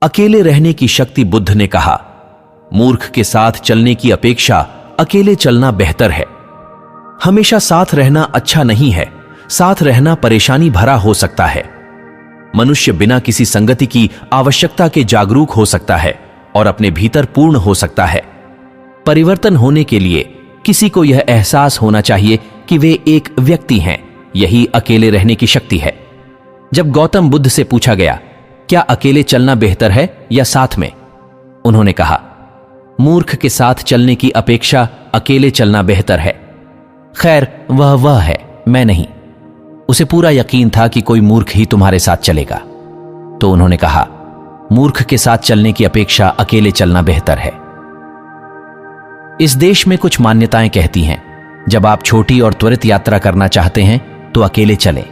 अकेले रहने की शक्ति। बुद्ध ने कहा, मूर्ख के साथ चलने की अपेक्षा अकेले चलना बेहतर है। हमेशा साथ रहना अच्छा नहीं है, साथ रहना परेशानी भरा हो सकता है। मनुष्य बिना किसी संगति की आवश्यकता के जागरूक हो सकता है और अपने भीतर पूर्ण हो सकता है। परिवर्तन होने के लिए किसी को यह एहसास होना चाहिए कि वे एक व्यक्ति हैं। यही अकेले रहने की शक्ति है। जब गौतम बुद्ध से पूछा गया, क्या अकेले चलना बेहतर है या साथ में, उन्होंने कहा, मूर्ख के साथ चलने की अपेक्षा अकेले चलना बेहतर है। खैर, वह है, मैं नहीं। उसे पूरा यकीन था कि कोई मूर्ख ही तुम्हारे साथ चलेगा। तो उन्होंने कहा, मूर्ख के साथ चलने की अपेक्षा अकेले चलना बेहतर है। इस देश में कुछ मान्यताएं कहती हैं, जब आप छोटी और त्वरित यात्रा करना चाहते हैं तो अकेले चलें।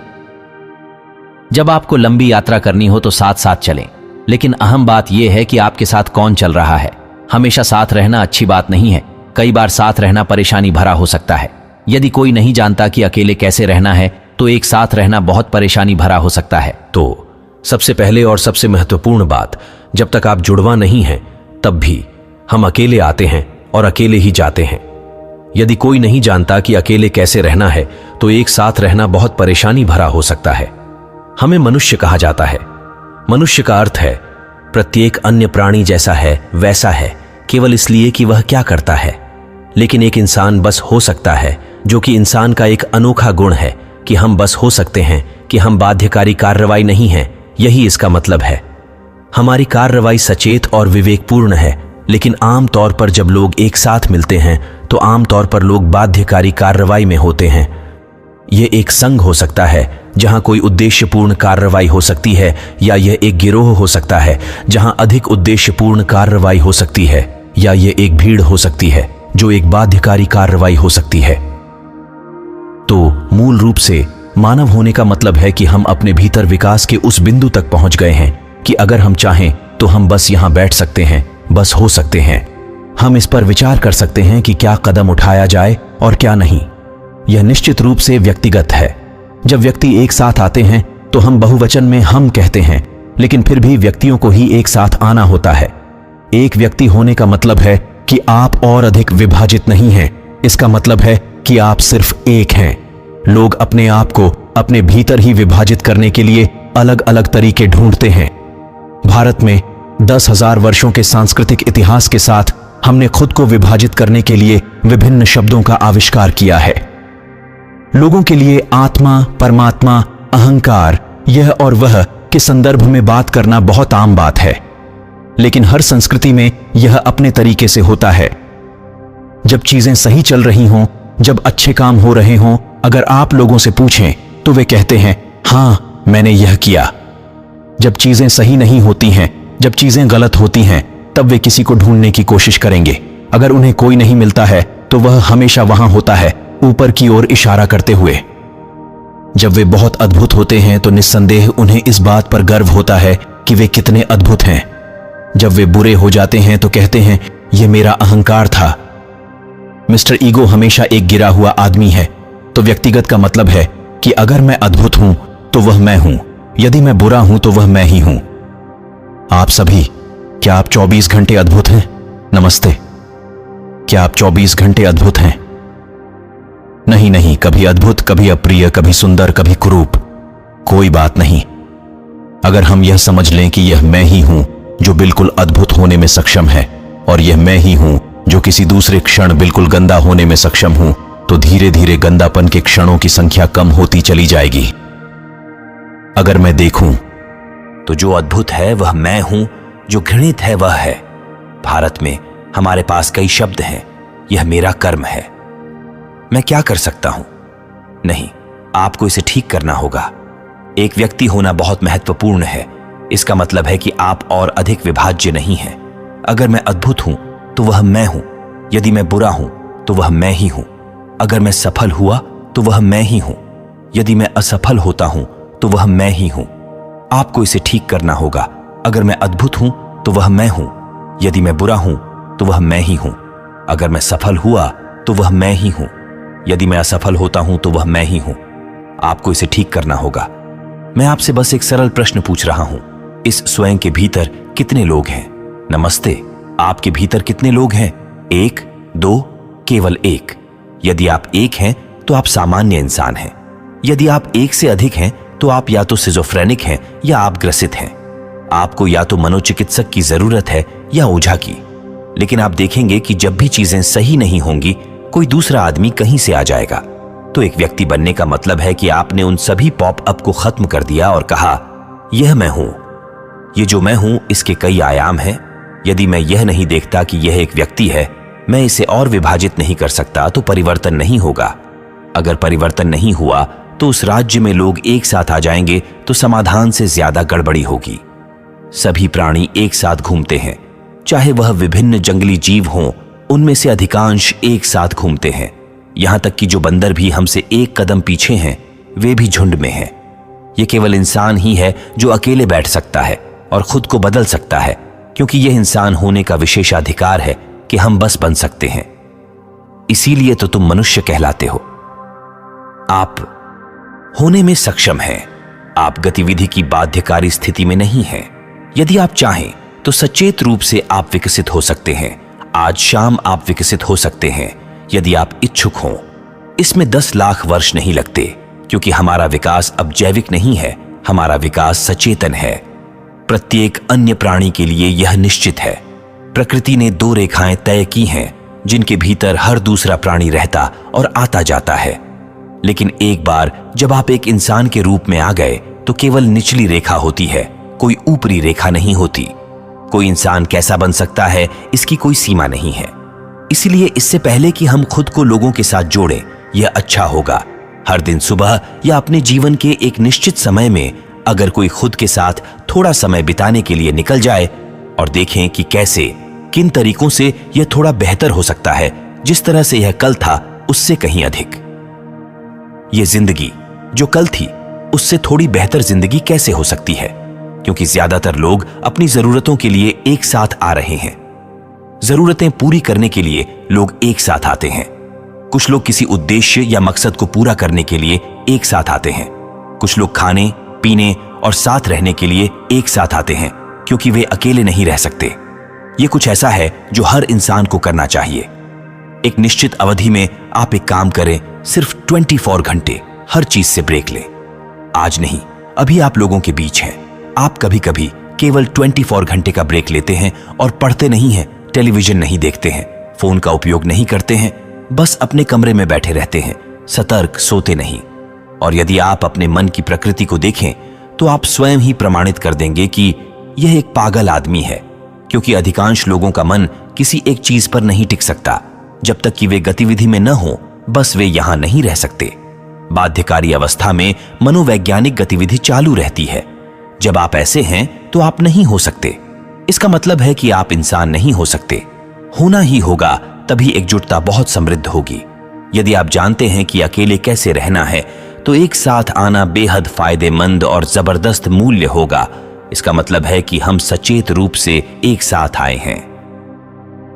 जब आपको लंबी यात्रा करनी हो तो साथ साथ चलें। लेकिन अहम बात यह है कि आपके साथ कौन चल रहा है। हमेशा साथ रहना अच्छी बात नहीं है। कई बार साथ रहना परेशानी भरा हो सकता है। यदि कोई नहीं जानता कि अकेले कैसे रहना है तो एक साथ रहना बहुत परेशानी भरा हो सकता है। तो सबसे पहले और सबसे महत्वपूर्ण बात, जब तक आप जुड़वा नहीं हैं तब भी हम अकेले आते हैं और अकेले ही जाते हैं। यदि कोई नहीं जानता कि अकेले कैसे रहना है तो एक साथ रहना बहुत परेशानी भरा हो सकता है। हमें मनुष्य कहा जाता है। मनुष्य का अर्थ है प्रत्येक अन्य प्राणी जैसा है वैसा है, केवल इसलिए कि वह क्या करता है। लेकिन एक इंसान बस हो सकता है, जो कि इंसान का एक अनोखा गुण है कि हम बस हो सकते हैं, कि हम बाध्यकारी कार्रवाई नहीं हैं। यही इसका मतलब है। हमारी कार्रवाई सचेत और विवेकपूर्ण है, लेकिन आम तौर पर जब लोग एक साथ मिलते हैं तो आम तौर पर लोग बाध्यकारी कार्रवाई में होते हैं। यह एक संघ हो सकता है जहां कोई उद्देश्यपूर्ण कार्रवाई हो सकती है, या यह एक गिरोह हो सकता है जहां अधिक उद्देश्यपूर्ण कार्रवाई हो सकती है, या यह एक भीड़ हो सकती है जो एक बाध्यकारी कार्रवाई हो सकती है। तो मूल रूप से मानव होने का मतलब है कि हम अपने भीतर विकास के उस बिंदु तक पहुंच गए हैं कि अगर हम चाहें तो हम बस यहां बैठ सकते हैं, बस हो सकते हैं। हम इस पर विचार कर सकते हैं कि क्या कदम उठाया जाए और क्या नहीं। यह निश्चित रूप से व्यक्तिगत है। जब व्यक्ति एक साथ आते हैं तो हम बहुवचन में हम कहते हैं, लेकिन फिर भी व्यक्तियों को ही एक साथ आना होता है। एक व्यक्ति होने का मतलब है कि आप और अधिक विभाजित नहीं हैं। इसका मतलब है कि आप सिर्फ एक हैं। लोग अपने आप को अपने भीतर ही विभाजित करने के लिए अलग अलग तरीके ढूंढते हैं। भारत में 10,000 वर्षों के सांस्कृतिक इतिहास के साथ हमने खुद को विभाजित करने के लिए विभिन्न शब्दों का आविष्कार किया है। लोगों के लिए आत्मा, परमात्मा, अहंकार, यह और वह के संदर्भ में बात करना बहुत आम बात है, लेकिन हर संस्कृति में यह अपने तरीके से होता है। जब चीजें सही चल रही हों, जब अच्छे काम हो रहे हों, अगर आप लोगों से पूछें तो वे कहते हैं, हाँ मैंने यह किया। जब चीजें सही नहीं होती हैं, जब चीजें गलत होती हैं, तब वे किसी को ढूंढने की कोशिश करेंगे। अगर उन्हें कोई नहीं मिलता है तो वह हमेशा वहां होता है, ऊपर की ओर इशारा करते हुए। जब वे बहुत अद्भुत होते हैं तो निस्संदेह उन्हें इस बात पर गर्व होता है कि वे कितने अद्भुत हैं। जब वे बुरे हो जाते हैं तो कहते हैं, यह मेरा अहंकार था। मिस्टर ईगो हमेशा एक गिरा हुआ आदमी है। तो व्यक्तिगत का मतलब है कि अगर मैं अद्भुत हूं तो वह मैं हूं, यदि मैं बुरा हूं तो वह मैं ही हूं। आप सभी, क्या आप 24 घंटे अद्भुत हैं? नमस्ते। क्या आप 24 घंटे अद्भुत हैं? नहीं, कभी अद्भुत, कभी अप्रिय, कभी सुंदर, कभी कुरूप। कोई बात नहीं। अगर हम यह समझ लें कि यह मैं ही हूं जो बिल्कुल अद्भुत होने में सक्षम है, और यह मैं ही हूं जो किसी दूसरे क्षण बिल्कुल गंदा होने में सक्षम हूं, तो धीरे धीरे गंदापन के क्षणों की संख्या कम होती चली जाएगी। अगर मैं देखूं तो जो अद्भुत है वह मैं हूं, जो घृणित है वह है। भारत में हमारे पास कई शब्द हैं, यह मेरा कर्म है। मैं क्या कर सकता हूं? नहीं, आपको इसे ठीक करना होगा। एक व्यक्ति होना बहुत महत्वपूर्ण है। इसका मतलब है कि आप और अधिक विभाज्य नहीं हैं। अगर मैं अद्भुत हूं तो वह मैं हूं, यदि मैं बुरा हूं तो वह मैं ही हूं। अगर मैं सफल हुआ तो वह मैं ही हूं, यदि मैं असफल होता हूं तो वह मैं ही हूं। आपको इसे ठीक करना होगा। अगर मैं अद्भुत हूं तो वह मैं हूं, यदि मैं बुरा हूं तो वह मैं ही हूं। अगर मैं सफल हुआ तो वह मैं ही हूं, यदि मैं असफल होता हूं तो वह मैं ही हूं। आपको इसे ठीक करना होगा। मैं आपसे बस एक सरल प्रश्न पूछ रहा हूं। इस स्वयं के भीतर कितने लोग हैं? नमस्ते, आपके भीतर कितने लोग हैं? 1, 2, केवल 1। यदि आप 1 हैं तो आप सामान्य इंसान हैं। यदि आप 1 से अधिक हैं तो आप या तो सिजोफ्रेनिक हैं या आप ग्रसित हैं। आपको या तो मनोचिकित्सक की जरूरत है या ओझा की। लेकिन आप देखेंगे कि जब भी चीजें सही नहीं होंगी, कोई दूसरा आदमी कहीं से आ जाएगा। तो एक व्यक्ति बनने का मतलब है कि आपने उन सभी पॉप अप को खत्म कर दिया और कहा, यह मैं हूं। ये जो मैं हूं इसके कई आयाम हैं। यदि मैं यह नहीं देखता कि यह एक व्यक्ति है, मैं इसे और विभाजित नहीं कर सकता, तो परिवर्तन नहीं होगा। अगर परिवर्तन नहीं हुआ तो उस राज्य में लोग एक साथ आ जाएंगे तो समाधान से ज्यादा गड़बड़ी होगी। सभी प्राणी एक साथ घूमते हैं, चाहे वह विभिन्न जंगली जीव हों, उनमें से अधिकांश एक साथ घूमते हैं। यहां तक कि जो बंदर भी हमसे एक कदम पीछे हैं, वे भी झुंड में हैं। यह केवल इंसान ही है जो अकेले बैठ सकता है और खुद को बदल सकता है, क्योंकि यह इंसान होने का विशेषाधिकार है कि हम बस बन सकते हैं। इसीलिए तो तुम मनुष्य कहलाते हो। आप होने में सक्षम हैं। आप गतिविधि की बाध्यकारी स्थिति में नहीं हैं। यदि आप चाहें तो सचेत रूप से आप विकसित हो सकते हैं। आज शाम आप विकसित हो सकते हैं यदि आप इच्छुक हों। इसमें 10 लाख वर्ष नहीं लगते, क्योंकि हमारा विकास अब जैविक नहीं है, हमारा विकास सचेतन है। प्रत्येक अन्य प्राणी के लिए यह निश्चित है। प्रकृति ने 2 रेखाएं तय की हैं जिनके भीतर हर दूसरा प्राणी रहता और आता जाता है। लेकिन एक बार जब आप एक इंसान के रूप में आ गए तो केवल निचली रेखा होती है, कोई ऊपरी रेखा नहीं होती। कोई इंसान कैसा बन सकता है, इसकी कोई सीमा नहीं है। इसलिए इससे पहले कि हम खुद को लोगों के साथ जोड़ें, यह अच्छा होगा हर दिन सुबह या अपने जीवन के एक निश्चित समय में अगर कोई खुद के साथ थोड़ा समय बिताने के लिए निकल जाए और देखें कि कैसे, किन तरीकों से यह थोड़ा बेहतर हो सकता है, जिस तरह से यह कल था उससे कहीं अधिक। यह जिंदगी जो कल थी उससे थोड़ी बेहतर जिंदगी कैसे हो सकती है? क्योंकि ज्यादातर लोग अपनी जरूरतों के लिए एक साथ आ रहे हैं। जरूरतें पूरी करने के लिए लोग एक साथ आते हैं। कुछ लोग किसी उद्देश्य या मकसद को पूरा करने के लिए एक साथ आते हैं। कुछ लोग खाने, पीने और साथ रहने के लिए एक साथ आते हैं, क्योंकि वे अकेले नहीं रह सकते। यह कुछ ऐसा है जो हर इंसान को करना चाहिए। एक निश्चित अवधि में आप एक काम करें, सिर्फ 24 घंटे हर चीज से ब्रेक लें। आज नहीं, अभी आप लोगों के बीच हैं। आप कभी कभी केवल 24 घंटे का ब्रेक लेते हैं और पढ़ते नहीं हैं, टेलीविजन नहीं देखते हैं, फोन का उपयोग नहीं करते हैं, बस अपने कमरे में बैठे रहते हैं, सतर्क, सोते नहीं। और यदि आप अपने मन की प्रकृति को देखें तो आप स्वयं ही प्रमाणित कर देंगे कि यह एक पागल आदमी है, क्योंकि अधिकांश लोगों का मन किसी एक चीज पर नहीं टिक सकता। जब तक कि वे गतिविधि में न हो, बस वे यहां नहीं रह सकते। बाध्यकारी अवस्था में मनोवैज्ञानिक गतिविधि चालू रहती है। जब आप ऐसे हैं तो आप नहीं हो सकते। इसका मतलब है कि आप इंसान नहीं हो सकते। होना ही होगा, तभी एकजुटता बहुत समृद्ध होगी। यदि आप जानते हैं कि अकेले कैसे रहना है, तो एक साथ आना बेहद फायदेमंद और जबरदस्त मूल्य होगा। इसका मतलब है कि हम सचेत रूप से एक साथ आए हैं।